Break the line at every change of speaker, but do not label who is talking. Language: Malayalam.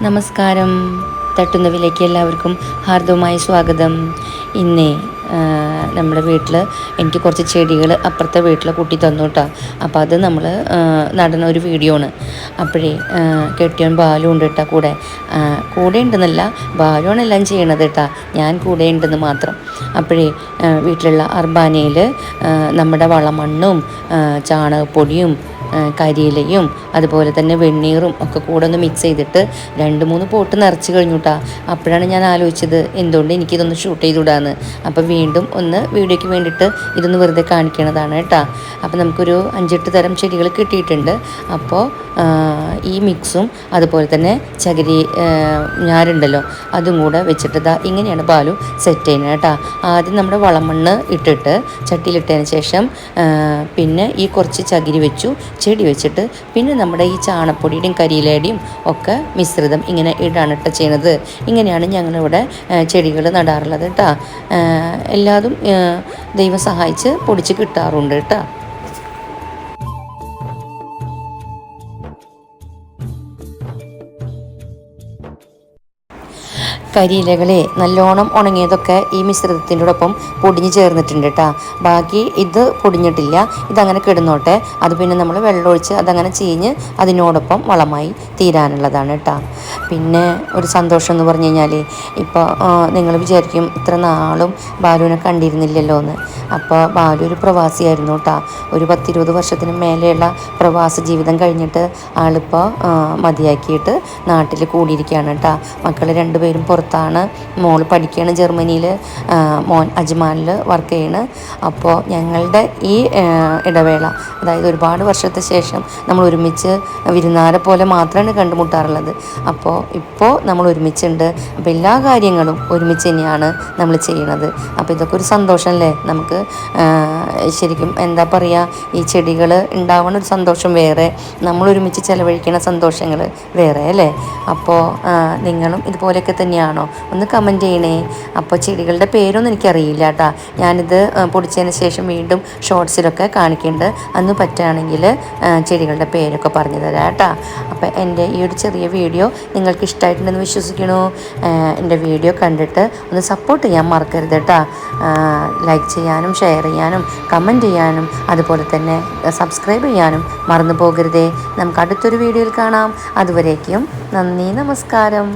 നമസ്കാരം. തട്ടുന്നവിലേക്ക് എല്ലാവർക്കും ഹാർദവമായ സ്വാഗതം. ഇന്നേ നമ്മുടെ വീട്ടിൽ എനിക്ക് കുറച്ച് ചെടികൾ അപ്പുറത്തെ വീട്ടിൽ കുട്ടി തന്നു കേട്ടോ. അപ്പോൾ അത് നമ്മൾ നടന്ന ഒരു വീഡിയോ ആണ്. അപ്പോഴേ കെട്ടിയോൻ ബാലും ഉണ്ട് കേട്ടോ കൂടെ ഉണ്ടെന്നല്ല, ബാലുവാണ് എല്ലാം ചെയ്യണത് കേട്ടോ, ഞാൻ കൂടെ ഉണ്ടെന്ന് മാത്രം. അപ്പോഴേ വീട്ടിലുള്ള അർബാനയിൽ നമ്മുടെ വളമണ്ണും ചാണകപ്പൊടിയും കരിയിലയും അതുപോലെ തന്നെ വെണ്ണീറും ഒക്കെ കൂടെ ഒന്ന് മിക്സ് ചെയ്തിട്ട് 2-3 പോട്ട് നിറച്ച് കഴിഞ്ഞു കേട്ടോ. അപ്പോഴാണ് ഞാൻ ആലോചിച്ചത് എന്തുകൊണ്ട് എനിക്കിതൊന്ന് ഷൂട്ട് ചെയ്തുവിടാന്ന്. അപ്പോൾ വീണ്ടും ഒന്ന് വീഡിയോയ്ക്ക് വേണ്ടിയിട്ട് ഇതൊന്ന് വെറുതെ കാണിക്കണതാണ് കേട്ടോ. അപ്പോൾ നമുക്കൊരു 5-8 തരം ചെടികൾ കിട്ടിയിട്ടുണ്ട്. അപ്പോൾ ഈ മിക്സും അതുപോലെ തന്നെ ചകിരി ഞാരുണ്ടല്ലോ അതും കൂടെ വെച്ചിട്ട് ഇങ്ങനെയാണ് ബാലു സെറ്റ് ചെയ്യുന്നത് കേട്ടോ. ആദ്യം നമ്മുടെ വളമണ്ണ് ഇട്ടിട്ട് ചട്ടിയിലിട്ടതിന് ശേഷം പിന്നെ ഈ കുറച്ച് ചകിരി വെച്ചു, ചെടി വെച്ചിട്ട് പിന്നെ നമ്മുടെ ഈ ചാണപ്പൊടിയുടെയും കരിയിലയുടെയും ഒക്കെ മിശ്രിതം ഇങ്ങനെ ഇടാണ് കേട്ടോ ചെയ്യുന്നത്. ഇങ്ങനെയാണ് ഞങ്ങളിവിടെ ചെടികൾ നടാറുള്ളത് കേട്ടോ. എല്ലാതും ദൈവം സഹായിച്ച് പൊടിച്ച് കിട്ടാറുണ്ട് കേട്ടോ. കരിയിലകളെ നല്ലോണം ഉണങ്ങിയതൊക്കെ ഈ മിശ്രിതത്തിൻ്റെ ഒപ്പം പൊടിഞ്ഞ് ചേർന്നിട്ടുണ്ട് കേട്ടോ. ബാക്കി ഇത് പൊടിഞ്ഞിട്ടില്ല, ഇതങ്ങനെ കിടന്നോട്ടെ. അത് പിന്നെ നമ്മൾ വെള്ളമൊഴിച്ച് അതങ്ങനെ ചീഞ്ഞ് അതിനോടൊപ്പം വളമായി തീരാനുള്ളതാണ് കേട്ടോ. പിന്നെ ഒരു സന്തോഷം എന്ന് പറഞ്ഞു കഴിഞ്ഞാൽ, ഇപ്പോൾ നിങ്ങൾ വിചാരിക്കും ഇത്ര നാളും ബാലുവിനെ കണ്ടിരുന്നില്ലല്ലോ എന്ന്. അപ്പോൾ ബാലു ഒരു പ്രവാസിയായിരുന്നു കേട്ടോ. ഒരു 10-20 വർഷത്തിന് മേലെയുള്ള പ്രവാസ ജീവിതം കഴിഞ്ഞിട്ട് ആളിപ്പോൾ മതിയാക്കിയിട്ട് നാട്ടിൽ കൂടിയിരിക്കുകയാണ് കേട്ടോ. മക്കൾ 2 പേരും പുറത്താണ്. മോൾ പഠിക്കുകയാണ് ജർമ്മനിയിൽ, മോൻ അജ്മാനിൽ വർക്ക് ചെയ്യണ്. അപ്പോൾ ഞങ്ങളുടെ ഈ ഇടവേള, അതായത് ഒരുപാട് വർഷത്തെ ശേഷം നമ്മൾ ഒരുമിച്ച് വിരുന്നാരെ പോലെ മാത്രമാണ് കണ്ടുമുട്ടാറുള്ളത്. അപ്പോൾ ഇപ്പോൾ നമ്മൾ ഒരുമിച്ചുണ്ട്. അപ്പോൾ എല്ലാ കാര്യങ്ങളും ഒരുമിച്ച് തന്നെയാണ് നമ്മൾ ചെയ്യണത്. അപ്പോൾ ഇതൊക്കെ ഒരു സന്തോഷമല്ലേ നമുക്ക്. ശരിക്കും എന്താ പറയുക, ഈ ചെടികൾ ഉണ്ടാവുന്ന ഒരു സന്തോഷം വേറെ, നമ്മൾ ഒരുമിച്ച് ചിലവഴിക്കുന്ന സന്തോഷങ്ങൾ വേറെ അല്ലേ. അപ്പോൾ നിങ്ങളും ഇതുപോലെയൊക്കെ തന്നെയാണോ? ഒന്ന് കമൻറ്റ് ചെയ്യണേ. അപ്പോൾ ചെടികളുടെ പേരൊന്നും എനിക്കറിയില്ല കേട്ടോ. ഞാനിത് പൊടിച്ചതിന് ശേഷം വീണ്ടും ഷോർട്സിലൊക്കെ കാണിക്കുന്നുണ്ട്. അന്ന് പറ്റുകയാണെങ്കിൽ ചെടികളുടെ പേരൊക്കെ പറഞ്ഞു തരാം കേട്ടോ. അപ്പോൾ എൻ്റെ ഈ ഒരു ചെറിയ വീഡിയോ നിങ്ങൾക്ക് ഇഷ്ടമായിട്ടുണ്ടെന്ന് വിശ്വസിക്കണു. എൻ്റെ വീഡിയോ കണ്ടിട്ട് ഒന്ന് സപ്പോർട്ട് ചെയ്യാൻ മറക്കരുത് കേട്ടോ. ലൈക്ക് ചെയ്യാനും ഷെയർ ചെയ്യാനും കമൻറ്റ് ചെയ്യാനും അതുപോലെ തന്നെ സബ്സ്ക്രൈബ് ചെയ്യാനും മറന്നു പോകരുതേ. നമുക്ക് അടുത്തൊരു വീഡിയോയിൽ കാണാം. അതുവരേക്കും നന്ദി, നമസ്കാരം.